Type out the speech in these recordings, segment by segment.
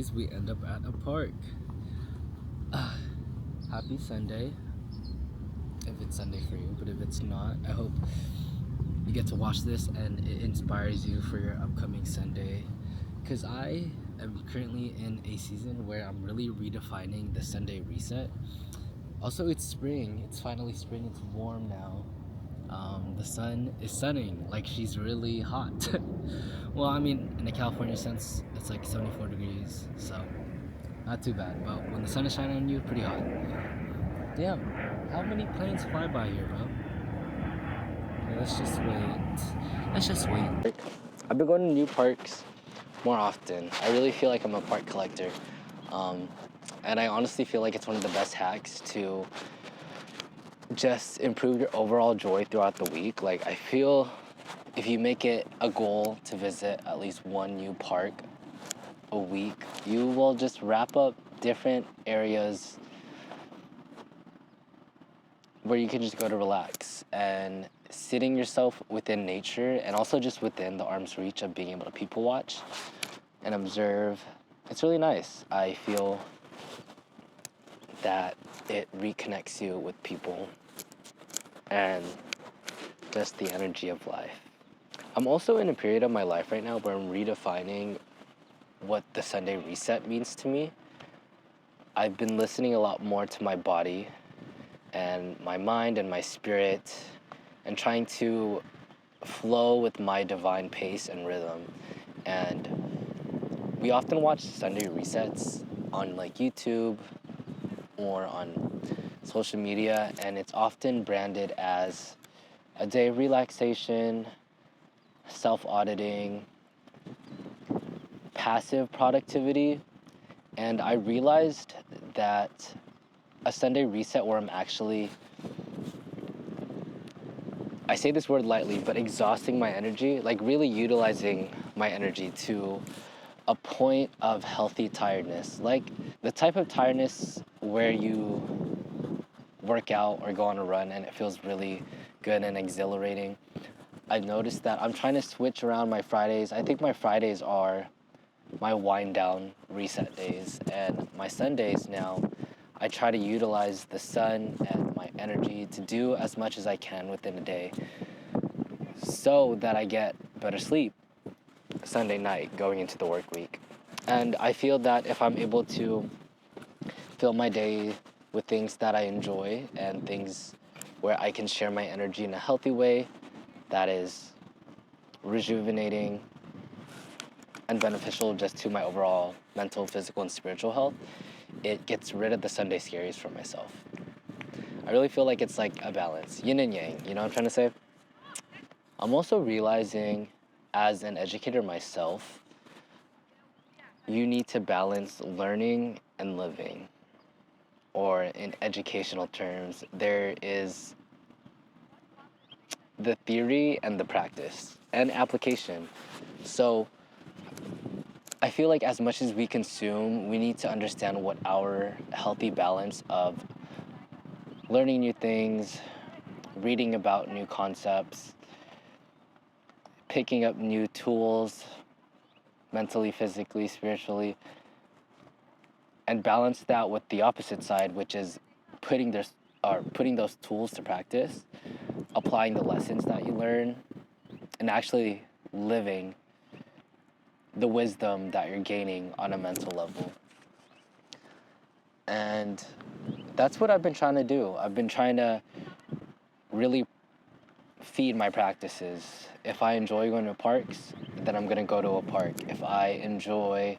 Sundays we end up at a park. Happy Sunday, if it's Sunday for you, but if it's not, I hope you get to watch this and it inspires you for your upcoming Sunday. Because I am currently in a season where I'm really redefining the Sunday reset. Also, it's spring. It's finally spring. It's warm now. The sun is sunning. Like, she's really hot. Well, I mean, in the California sense, it's like 74 degrees, so not too bad. But when the sun is shining on you, pretty hot. Damn, how many planes fly by here, bro? Okay, let's just wait. Let's just wait. I've been going to new parks more often. I really feel like I'm a park collector. And I honestly feel like it's one of the best hacks to just improve your overall joy throughout the week. Like, I feel if you make it a goal to visit at least one new park a week, you will just wrap up different areas where you can just go to relax, and sitting yourself within nature and also just within the arm's reach of being able to people watch and observe. It's really nice. I feel that it reconnects you with people and just the energy of life. I'm also in a period of my life right now where I'm redefining what the Sunday reset means to me. I've been listening a lot more to my body and my mind and my spirit, and trying to flow with my divine pace and rhythm. And we often watch Sunday resets on like YouTube or on social media, and it's often branded as a day of relaxation, self-auditing, passive productivity. And I realized that a Sunday reset where I'm actually, I say this word lightly, but exhausting my energy, like really utilizing my energy to a point of healthy tiredness. Like the type of tiredness where you work out or go on a run and it feels really good and exhilarating. I've noticed that I'm trying to switch around my Fridays. I think my Fridays are my wind down reset days, and my Sundays now, I try to utilize the sun and my energy to do as much as I can within a day so that I get better sleep Sunday night going into the work week. And I feel that if I'm able to fill my day with things that I enjoy and things where I can share my energy in a healthy way that is rejuvenating and beneficial just to my overall mental, physical, and spiritual health, it gets rid of the Sunday scaries for myself. I really feel like it's like a balance, yin and yang, you know what I'm trying to say? I'm also realizing, as an educator myself, you need to balance learning and living. Or in educational terms, there is the theory and the practice and application. So I feel like as much as we consume, we need to understand what our healthy balance of learning new things, reading about new concepts, picking up new tools, mentally, physically, spiritually, and balance that with the opposite side, which is putting those tools to practice, applying the lessons that you learn, and actually living the wisdom that you're gaining on a mental level. And that's what I've been trying to do. I've been trying to really feed my practices. If I enjoy going to parks, then I'm gonna go to a park. If I enjoy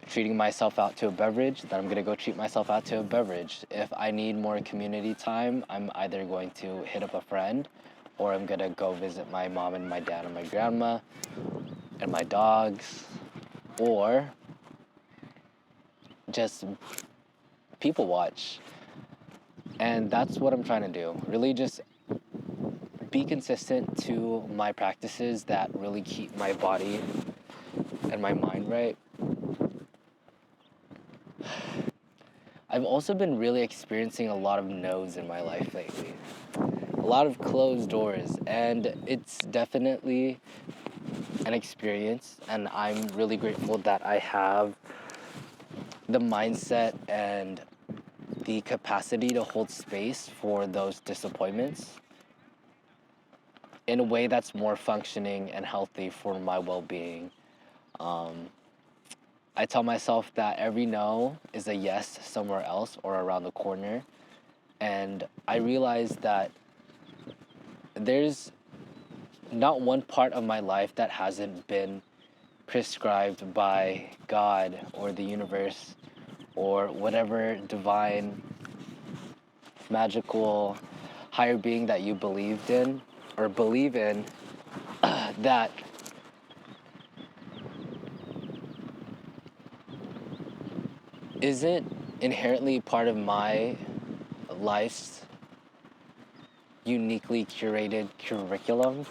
treating myself out to a beverage, then I'm gonna go treat myself out to a beverage. If I need more community time, I'm either going to hit up a friend, or I'm gonna go visit my mom and my dad and my grandma and my dogs, or just people watch. And that's what I'm trying to do. Really just be consistent to my practices that really keep my body and my mind right. I've also been really experiencing a lot of no's in my life lately. A lot of closed doors, and it's definitely an experience, and I'm really grateful that I have the mindset and the capacity to hold space for those disappointments in a way that's more functioning and healthy for my well-being. Um, I tell myself that every no is a yes somewhere else or around the corner. And I realize that there's not one part of my life that hasn't been prescribed by God or the universe or whatever divine, magical, higher being that you believed in or believe in, that isn't inherently part of my life's uniquely curated curriculum.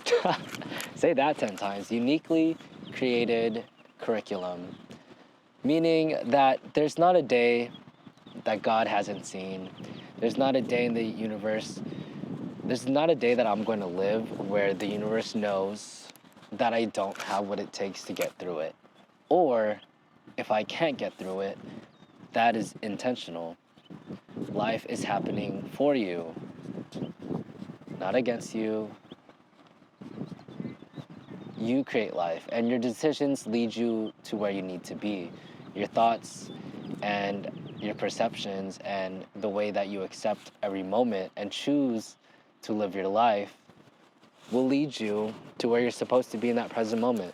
Say that 10 times. Uniquely created curriculum. Meaning that there's not a day that God hasn't seen. There's not a day in the universe. There's not a day that I'm going to live where the universe knows that I don't have what it takes to get through it. Or if I can't get through it, that is intentional. Life is happening for you, not against you. You create life, and your decisions lead you to where you need to be. Your thoughts and your perceptions and the way that you accept every moment and choose to live your life will lead you to where you're supposed to be in that present moment.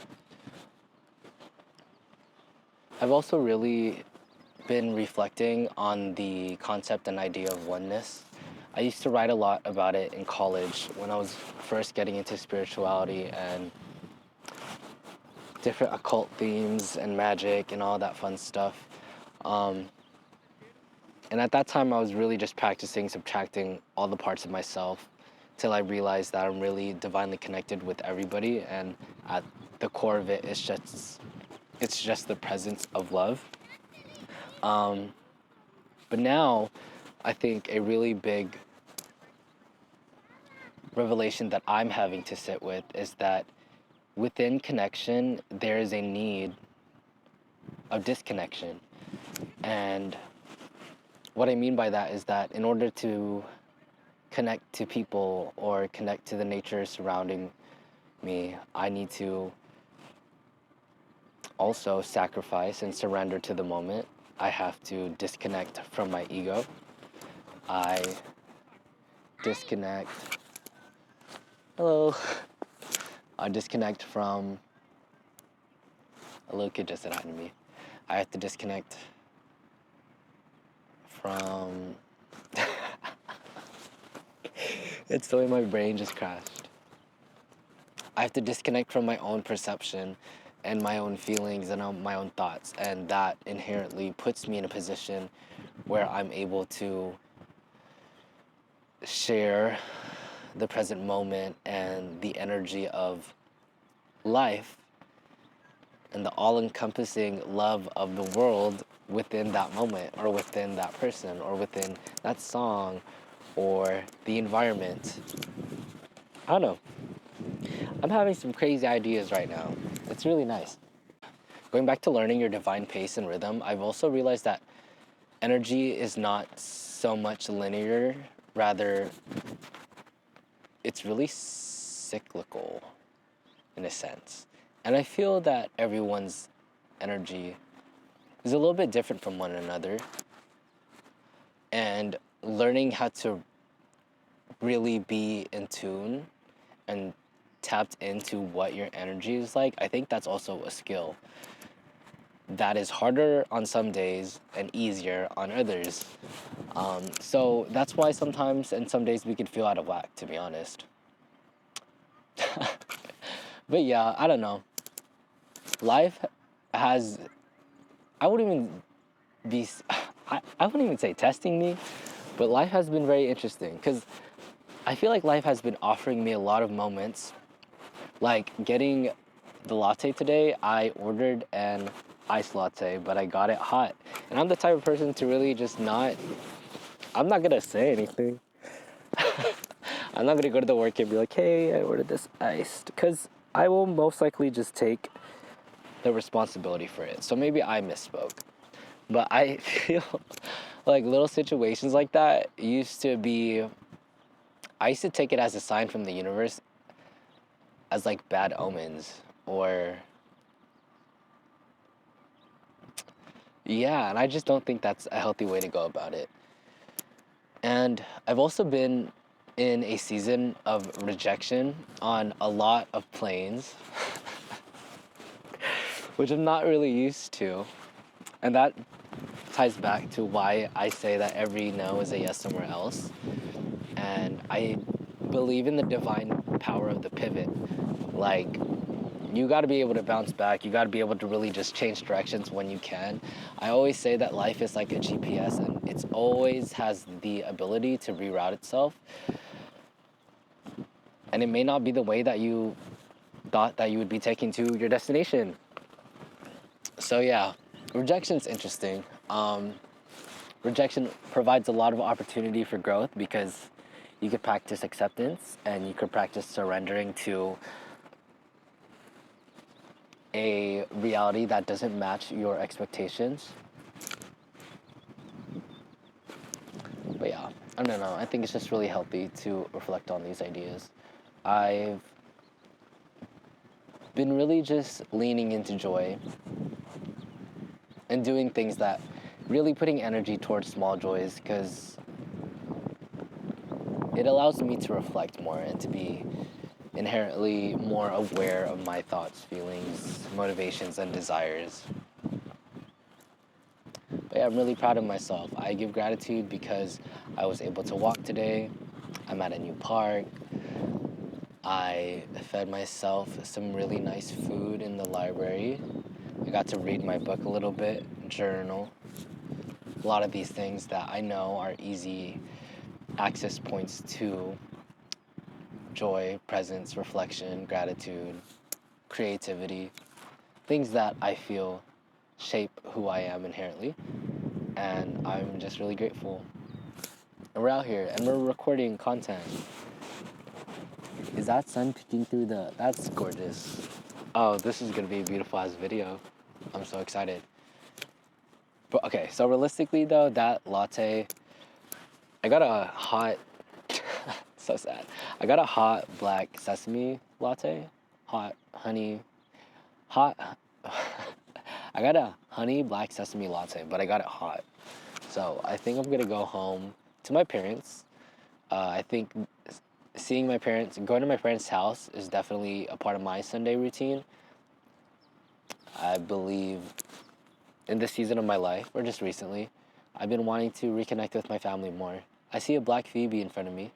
I've also really been reflecting on the concept and idea of oneness. I used to write a lot about it in college when I was first getting into spirituality and different occult themes and magic and all that fun stuff. Um, and at that time, I was really just practicing subtracting all the parts of myself till I realized that I'm really divinely connected with everybody, and at the core of it, it's just the presence of love. Um, but now, I think a really big revelation that I'm having to sit with is that within connection, there is a need of disconnection. And what I mean by that is that in order to connect to people or connect to the nature surrounding me, I need to also sacrifice and surrender to the moment. I have to disconnect from my ego. I disconnect. Hello. I disconnect from. A little kid just said hi to me. I have to disconnect from. It's the way my brain just crashed. I have to disconnect from my own perception and my own feelings and my own thoughts. And that inherently puts me in a position where I'm able to share the present moment and the energy of life and the all-encompassing love of the world within that moment or within that person or within that song or the environment. I don't know. I'm having some crazy ideas right now. It's really nice. Going back to learning your divine pace and rhythm, I've also realized that energy is not so much linear, rather, it's really cyclical in a sense. And I feel that everyone's energy is a little bit different from one another. And learning how to really be in tune and tapped into what your energy is like, I think that's also a skill that is harder on some days and easier on others. So that's why sometimes and some days we could feel out of whack, to be honest. But yeah, I don't know. Life has, I wouldn't even be, I wouldn't even say testing me, but life has been very interesting because I feel like life has been offering me a lot of moments. Like getting the latte today, I ordered an iced latte, but I got it hot. And I'm the type of person to really just not, I'm not gonna say anything. I'm not gonna go to the work and be like, hey, I ordered this iced, because I will most likely just take the responsibility for it. So maybe I misspoke. But I feel like little situations like that used to be, I used to take it as a sign from the universe, as like bad omens, or yeah, and I just don't think that's a healthy way to go about it. And I've also been in a season of rejection on a lot of planes, which I'm not really used to. And that ties back to why I say that every no is a yes somewhere else. And I believe in the divine power of the pivot. Like, you got to be able to bounce back. You got to be able to really just change directions when you can. I always say that life is like a GPS, and it's always has the ability to reroute itself. And it may not be the way that you thought that you would be taking to your destination. So yeah, rejection's interesting. Rejection provides a lot of opportunity for growth because you could practice acceptance and you could practice surrendering to a reality that doesn't match your expectations. But yeah, I don't know. I think it's just really healthy to reflect on these ideas. I've been really just leaning into joy and doing things that really putting energy towards small joys because it allows me to reflect more and to be inherently more aware of my thoughts, feelings, motivations, and desires. But yeah, I'm really proud of myself. I give gratitude because I was able to walk today. I'm at a new park. I fed myself some really nice food in the library. I got to read my book a little bit, journal. A lot of these things that I know are easy access points to joy, presence, reflection, gratitude, creativity, things that I feel shape who I am inherently. And I'm just really grateful. And we're out here and we're recording content. Is that sun peeking through the... That's gorgeous. Oh, this is gonna be a beautiful ass video. I'm so excited. But okay, so realistically though, that latte, I got a hot, so sad. I got a hot black sesame latte, hot honey, hot, I got a honey black sesame latte, but I got it hot. So I think I'm gonna go home to my parents. I think seeing my parents, going to my parents' house is definitely a part of my Sunday routine. I believe in this season of my life, or just recently, I've been wanting to reconnect with my family more. I see a black Phoebe in front of me.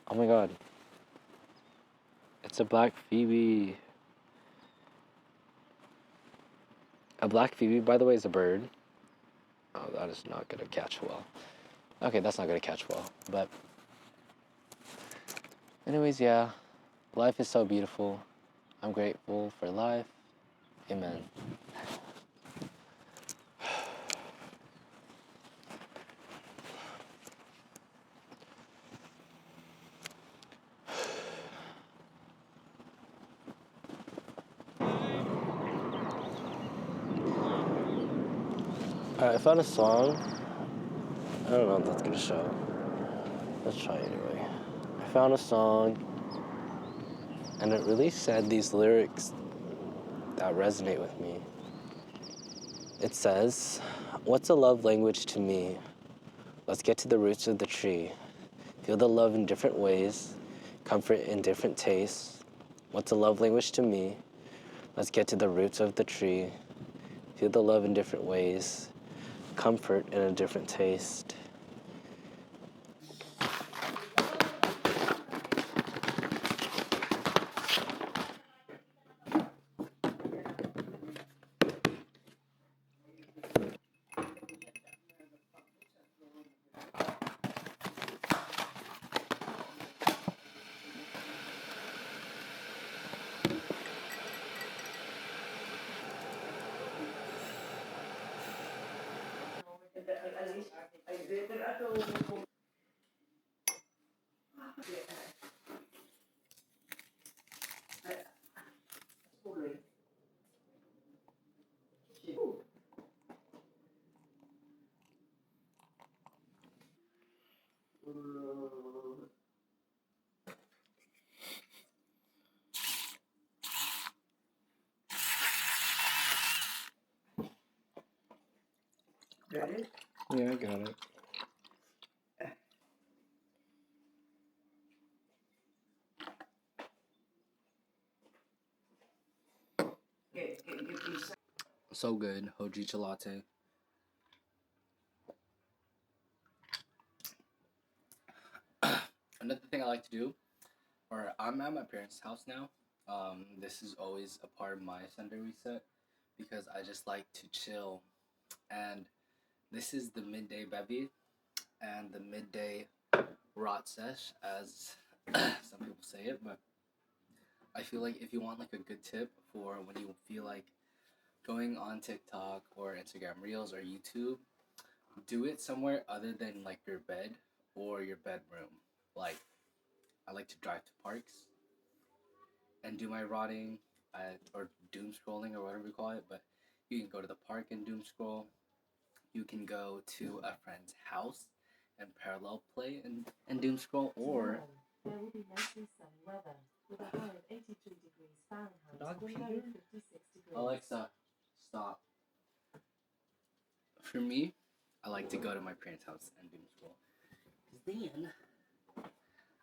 Oh my god. It's a black Phoebe. A black Phoebe, by the way, is a bird. Oh, that is not gonna catch well. Okay, that's not gonna catch well. But anyways, yeah. Life is so beautiful. I'm grateful for life. Amen. Alright, I found a song. I don't know if that's gonna show. Let's try anyway. I found a song, and it really said these lyrics that resonate with me. It says, "What's a love language to me? Let's get to the roots of the tree. Feel the love in different ways, comfort in different tastes. What's a love language to me? Let's get to the roots of the tree. Feel the love in different ways, comfort in a different taste." got it? Yeah, I got it. So good, hojicha latte. Another thing I like to do, or I'm at my parents' house now. This is always a part of my Sunday reset because I just like to chill. And this is the midday bevy and the midday rot sesh, as some people say it. But I feel like if you want like a good tip for when you feel like going on TikTok or Instagram Reels or YouTube, do it somewhere other than like your bed or your bedroom. Like, I like to drive to parks and do my rotting or doom scrolling or whatever you call it. But you can go to the park and doom scroll. You can go to a friend's house and parallel play and doom scroll. Or there will be mostly sunny weather with a high of 83 degrees Fahrenheit Dog and a low of 56 degrees. Alexa, stop. For me, I like to go to my parents' house and doom scroll. Because then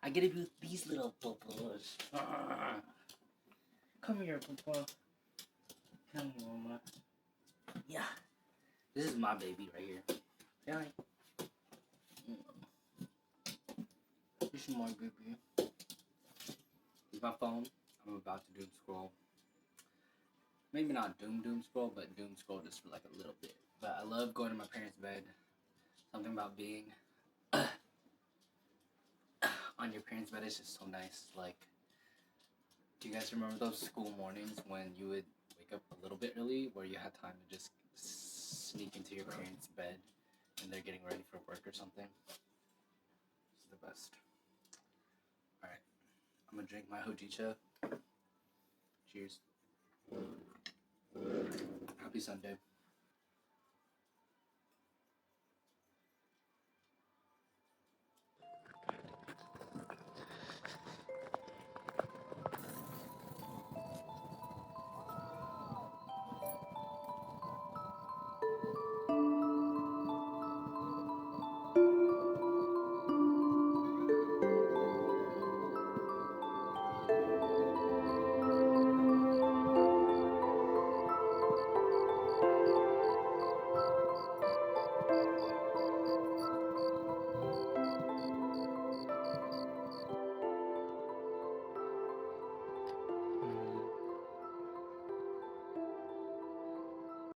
I get to be with these little bubbles. Come here, Papa. Come here, Mama. Yeah. This is my baby right here. Yeah. This is my baby. This is my phone. I'm about to doom scroll. Maybe not doom scroll, but doom scroll just for like a little bit. But I love going to my parents' bed. Something about being on your parents' bed is just so nice. Like, do you guys remember those school mornings when you would wake up a little bit early, where you had time to just sneak into your parents' bed and they're getting ready for work or something? It's the best. All right, I'm gonna drink my hojicha. Cheers. Happy Sunday.